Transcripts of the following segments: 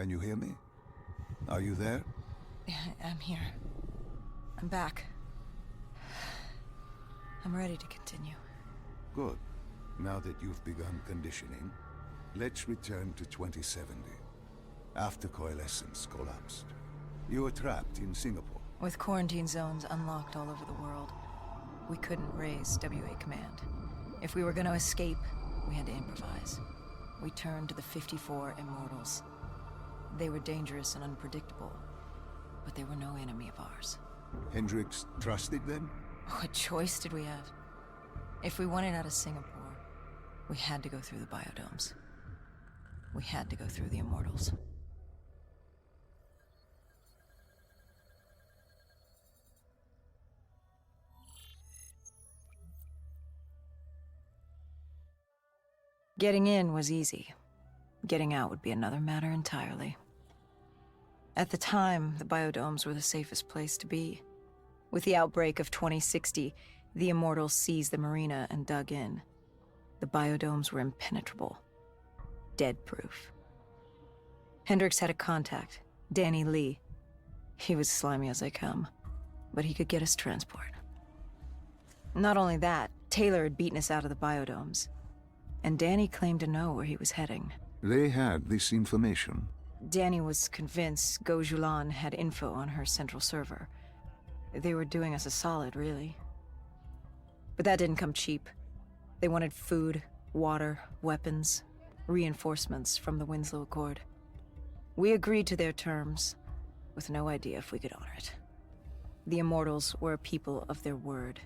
Can you hear me? Are you there? I'm here. I'm back. I'm ready to continue. Good. Now that you've begun conditioning, let's return to 2070. After coalescence collapsed. You were trapped in Singapore. With quarantine zones unlocked all over the world, we couldn't raise WA command. If we were going to escape, we had to improvise. We turned to the 54 Immortals. They were dangerous and unpredictable, but they were no enemy of ours. Hendricks trusted them? What choice did we have? If we wanted out of Singapore, we had to go through the biodomes. We had to go through the Immortals. Getting in was easy. Getting out would be another matter entirely. At the time, the biodomes were the safest place to be. With the outbreak of 2060, the Immortals seized the marina and dug in. The biodomes were impenetrable. Dead-proof. Hendricks had a contact, Danny Li. He was slimy as they come, but he could get us transport. Not only that, Taylor had beaten us out of the biodomes, and Danny claimed to know where he was heading. They had this information. Danny was convinced Goh Xiulan had info on her central server. They were doing us a solid, really. But that didn't come cheap. They wanted food, water, weapons, reinforcements from the Winslow Accord. We agreed to their terms, with no idea if we could honor it. The Immortals were a people of their word,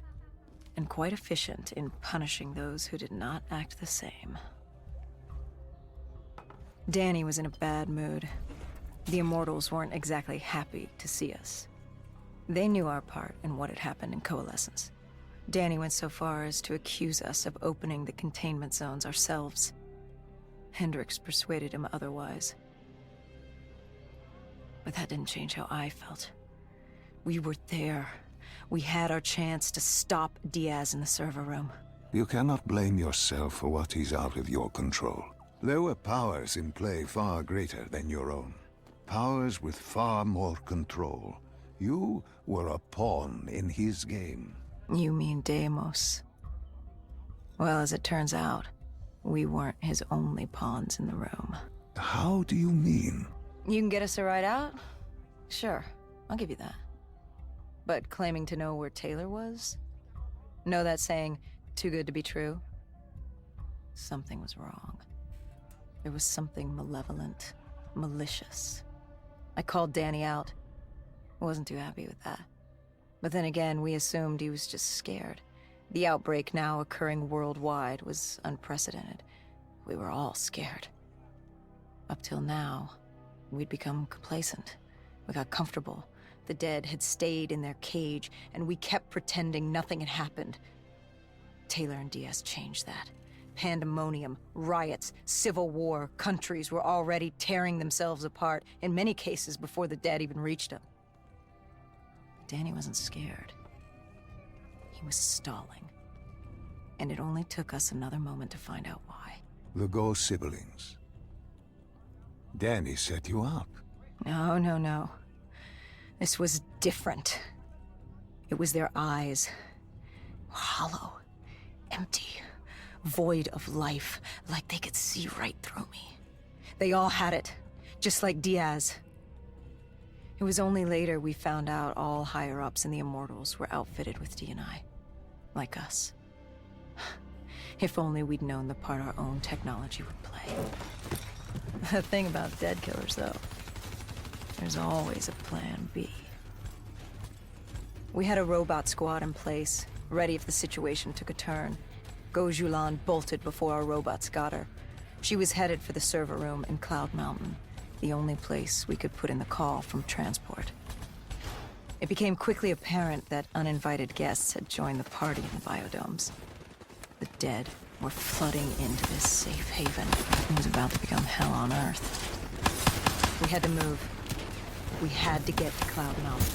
and quite efficient in punishing those who did not act the same. Danny was in a bad mood. The Immortals weren't exactly happy to see us. They knew our part in what had happened in Coalescence. Danny went so far as to accuse us of opening the containment zones ourselves. Hendricks persuaded him otherwise. But that didn't change how I felt. We were there. We had our chance to stop Diaz in the server room. You cannot blame yourself for what is out of your control. There were powers in play far greater than your own. Powers with far more control. You were a pawn in his game. You mean Deimos? Well, as it turns out, we weren't his only pawns in the room. How do you mean? You can get us a ride out? Sure, I'll give you that. But claiming to know where Taylor was? Know that saying, too good to be true? Something was wrong. There was something malevolent, malicious. I called Danny out. Wasn't too happy with that. But then again, we assumed he was just scared. The outbreak now occurring worldwide was unprecedented. We were all scared. Up till now, we'd become complacent. We got comfortable. The dead had stayed in their cage, and we kept pretending nothing had happened. Taylor and Diaz changed that. Pandemonium, riots, civil war, countries were already tearing themselves apart, in many cases before the dead even reached them. Danny wasn't scared. He was stalling. And it only took us another moment to find out why. The Goh siblings. Danny set you up. No. This was different. It was their eyes. Hollow. Empty. Void of life. Like they could see right through me. They all had it. Just like Diaz. It was only later we found out all higher-ups in the Immortals were outfitted with D&I. Like us. If only we'd known the part our own technology would play. The thing about dead killers, though, there's always a plan B. We had a robot squad in place, ready if the situation took a turn. Goh Xiulan bolted before our robots got her. She was headed for the server room in Cloud Mountain, the only place we could put in the call from transport. It became quickly apparent that uninvited guests had joined the party in the biodomes. The dead were flooding into this safe haven. It was about to become hell on Earth. We had to move. We had to get to Cloud Mountain.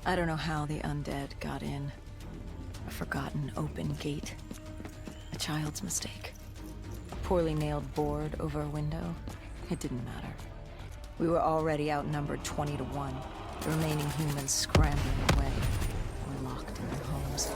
I don't know how the undead got in. A forgotten open gate. A child's mistake. A poorly nailed board over a window. It didn't matter. We were already outnumbered 20-1. The remaining humans scrambling away. Or locked in their homes.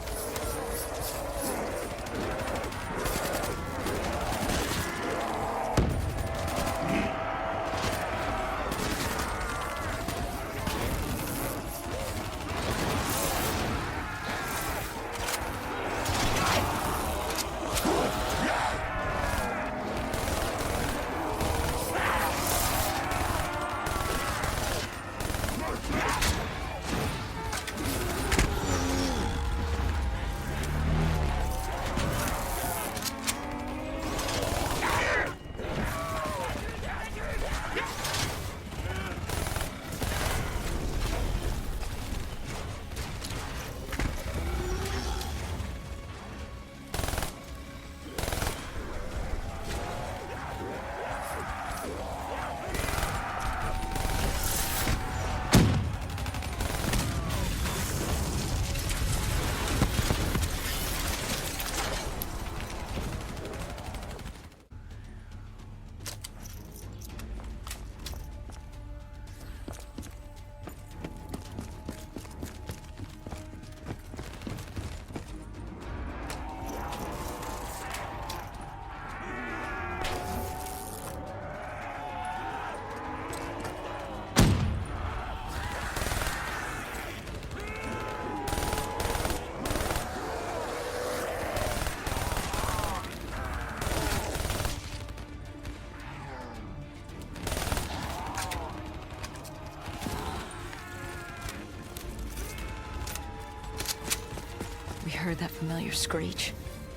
Heard that familiar screech?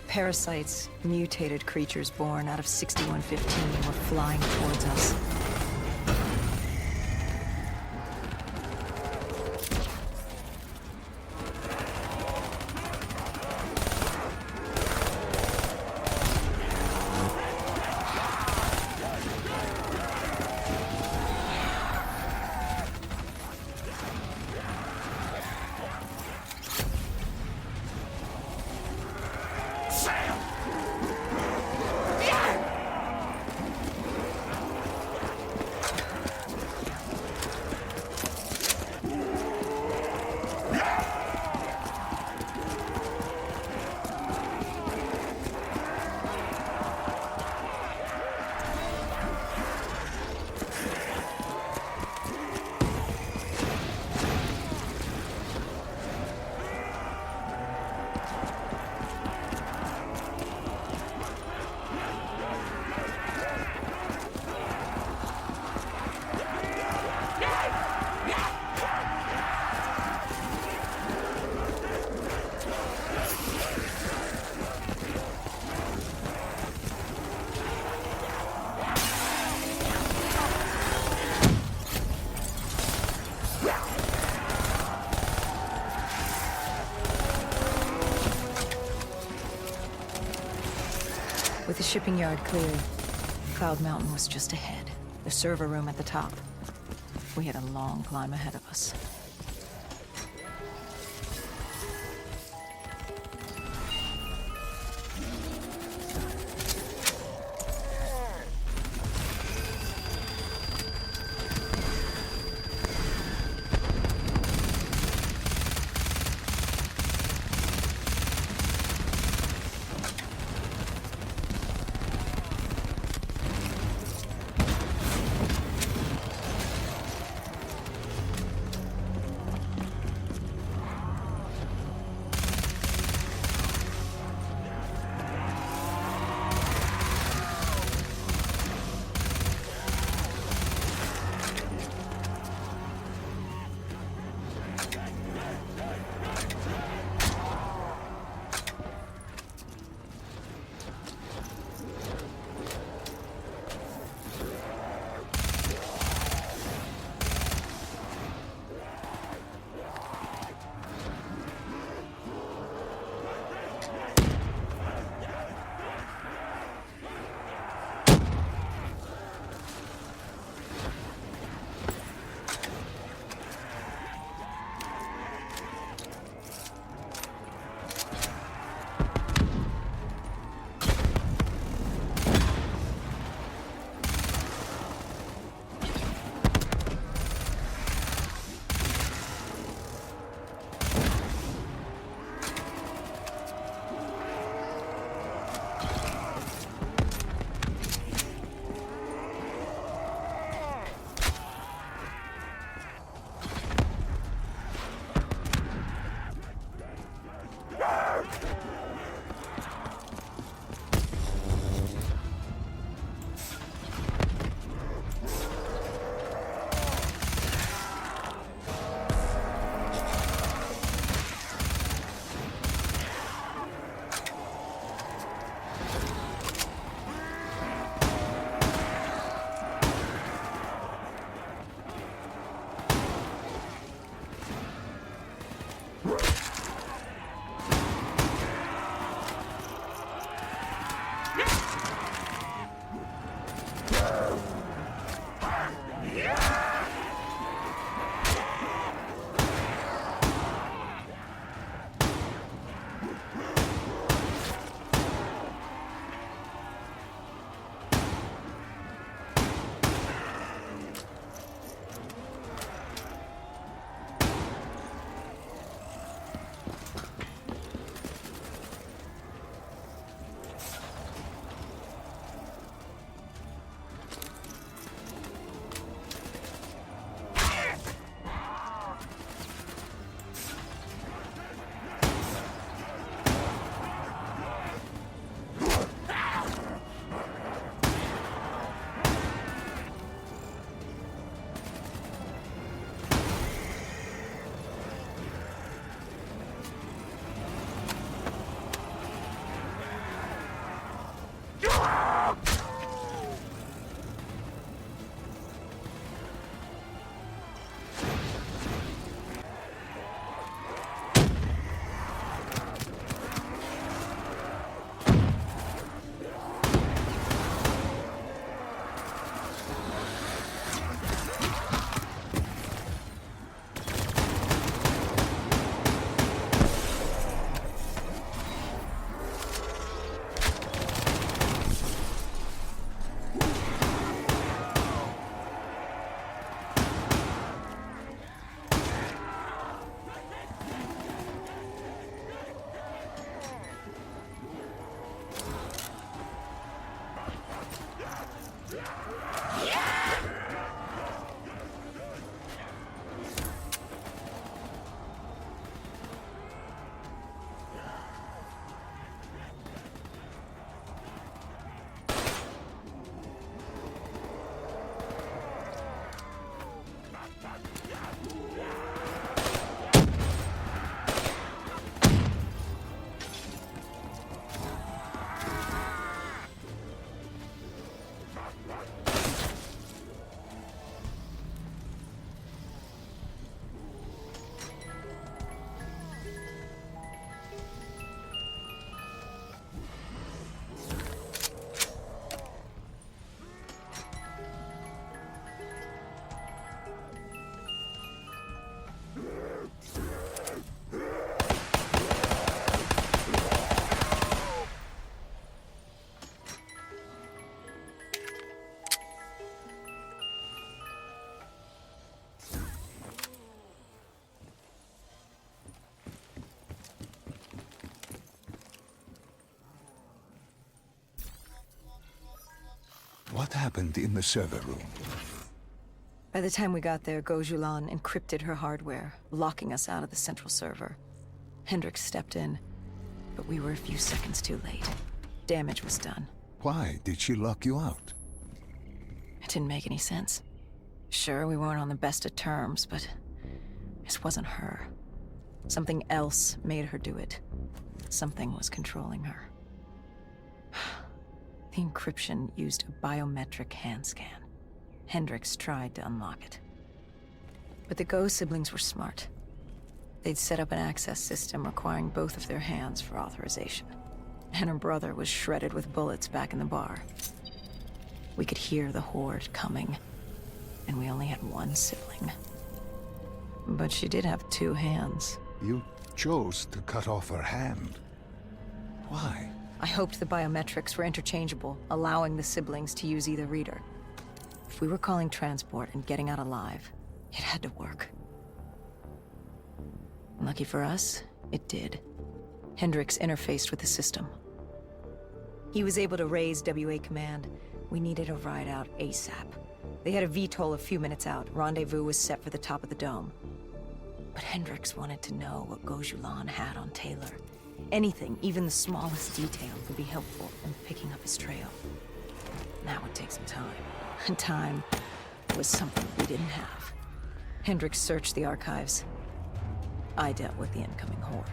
Parasites, mutated creatures born out of 6115 were flying towards us. With the shipping yard cleared, Cloud Mountain was just ahead. The server room at the top. We had a long climb ahead of us. What happened in the server room? By the time we got there, Goh Xiulan encrypted her hardware, locking us out of the central server. Hendricks stepped in, but we were a few seconds too late. Damage was done. Why did she lock you out? It didn't make any sense. Sure, we weren't on the best of terms, but this wasn't her. Something else made her do it. Something was controlling her. The encryption used a biometric hand scan. Hendricks tried to unlock it. But the Goh siblings were smart. They'd set up an access system requiring both of their hands for authorization. And her brother was shredded with bullets back in the bar. We could hear the horde coming, and we only had one sibling. But she did have two hands. You chose to cut off her hand. Why? I hoped the biometrics were interchangeable, allowing the siblings to use either reader. If we were calling transport and getting out alive, it had to work. Lucky for us, it did. Hendricks interfaced with the system. He was able to raise WA command. We needed a ride out ASAP. They had a VTOL a few minutes out. Rendezvous was set for the top of the dome. But Hendricks wanted to know what Goh Xiulan had on Taylor. Anything, even the smallest detail, could be helpful in picking up his trail. That would take some time. And time was something we didn't have. Hendricks searched the archives. I dealt with the incoming horde.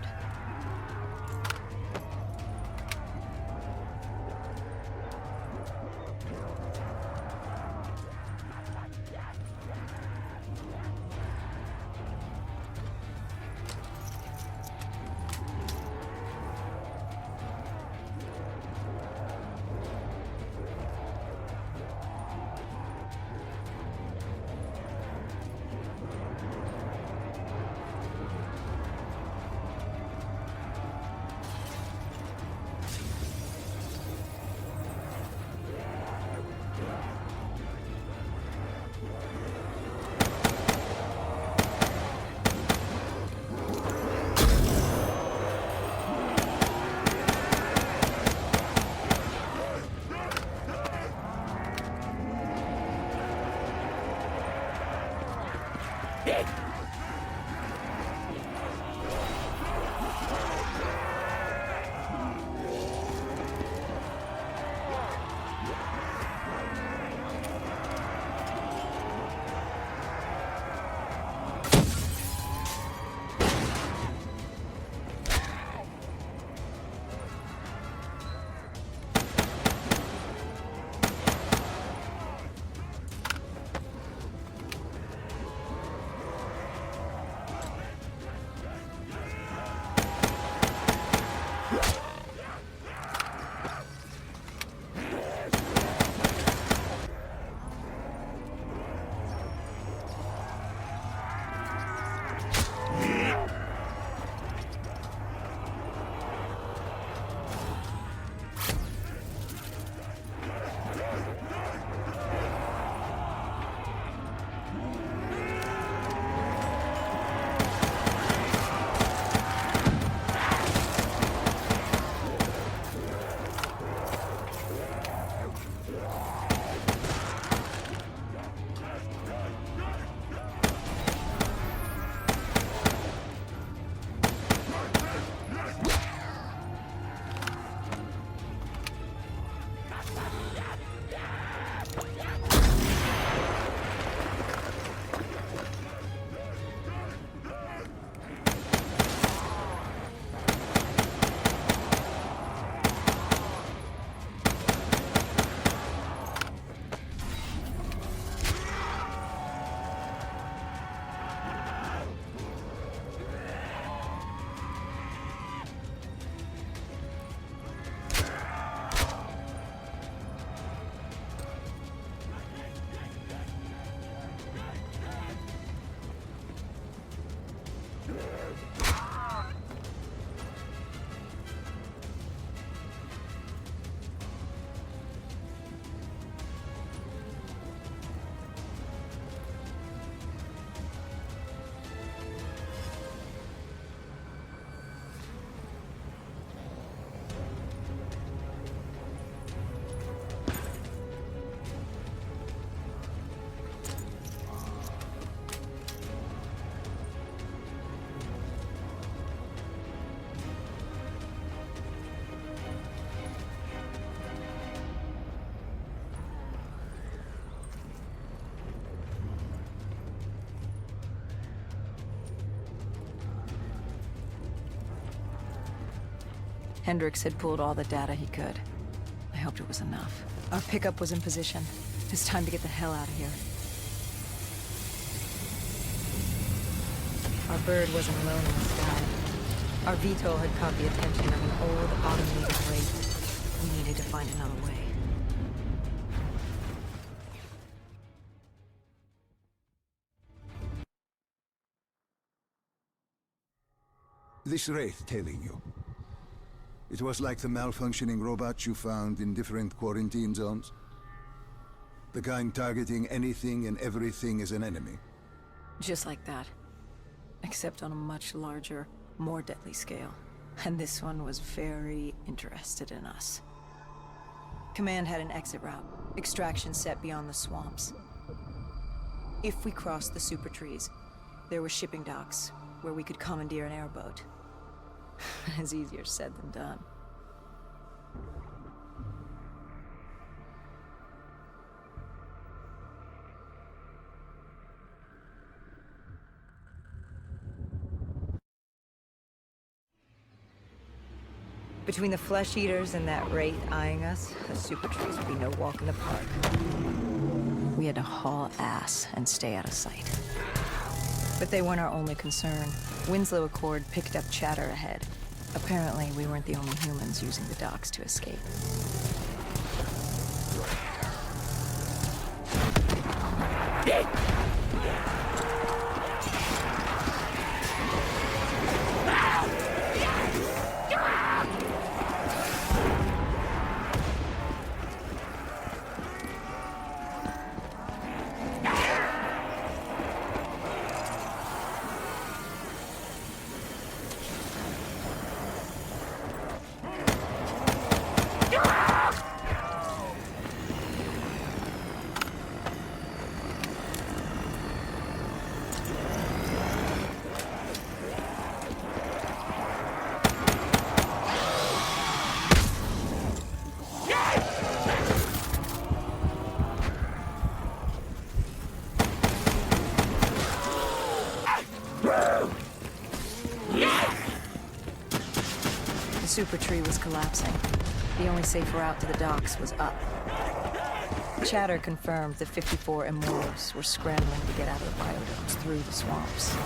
Hendricks had pulled all the data he could. I hoped it was enough. Our pickup was in position. It's time to get the hell out of here. Our bird wasn't alone in the sky. Our VTOL had caught the attention of an old automated freight. We needed to find another way. This wraith tailing you. It was like the malfunctioning robots you found in different quarantine zones. The kind targeting anything and everything as an enemy. Just like that. Except on a much larger, more deadly scale. And this one was very interested in us. Command had an exit route. Extraction set beyond the swamps. If we crossed the super trees, there were shipping docks where we could commandeer an airboat. It's easier said than done. Between the flesh eaters and that wraith eyeing us, the super trees would be no walk in the park. We had to haul ass and stay out of sight. But they weren't our only concern. Winslow Accord picked up chatter ahead. Apparently, we weren't the only humans using the docks to escape. The super tree was collapsing. The only safe route to the docks was up. Chatter confirmed the 54 Immortals were scrambling to get out of the biodomes through the swamps.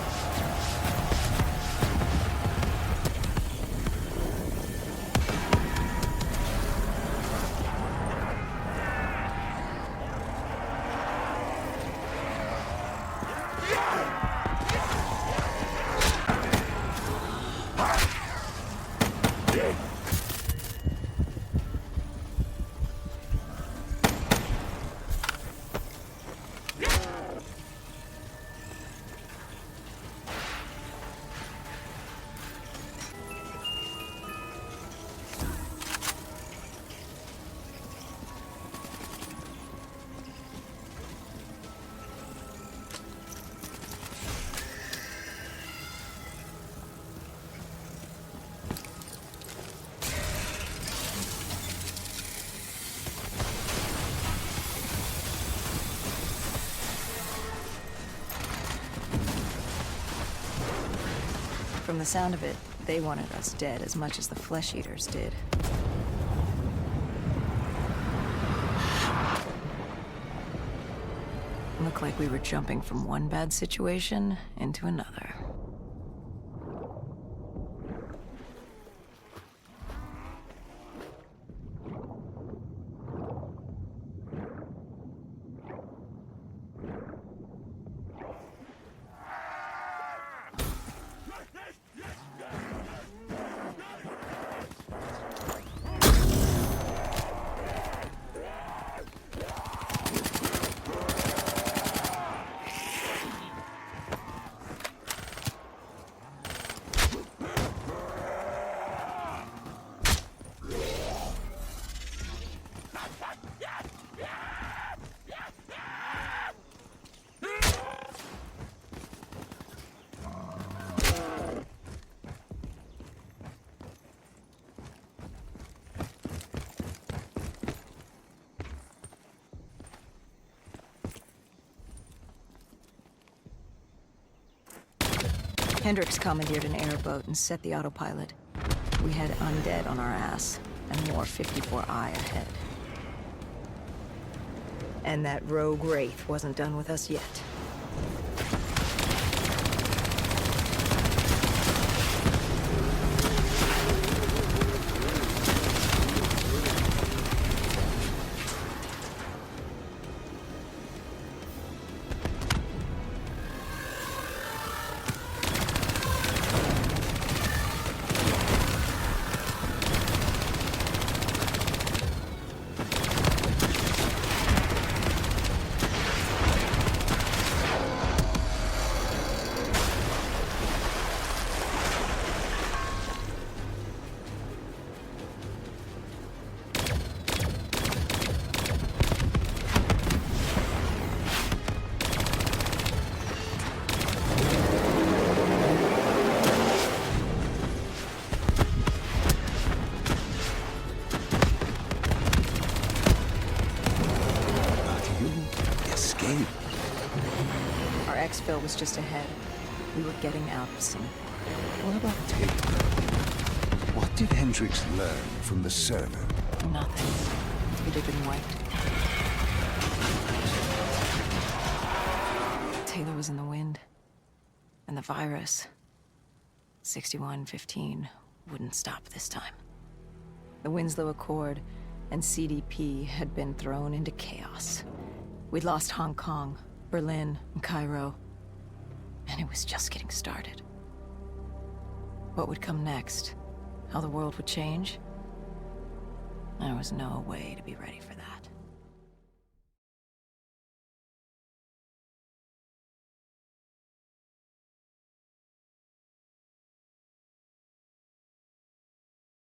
From the sound of it, they wanted us dead as much as the flesh eaters did. Looked like we were jumping from one bad situation into another. Hendricks commandeered an airboat and set the autopilot. We had undead on our ass, and more 54I ahead. And that rogue wraith wasn't done with us yet. Brazil was just ahead. We were getting out of Singapore. What about Taylor? What did Hendricks learn from the server? Nothing. It had been wiped. Taylor was in the wind. And the virus, 6115, wouldn't stop this time. The Winslow Accord and CDP had been thrown into chaos. We'd lost Hong Kong, Berlin, and Cairo. And it was just getting started. What would come next? How the world would change? There was no way to be ready for that.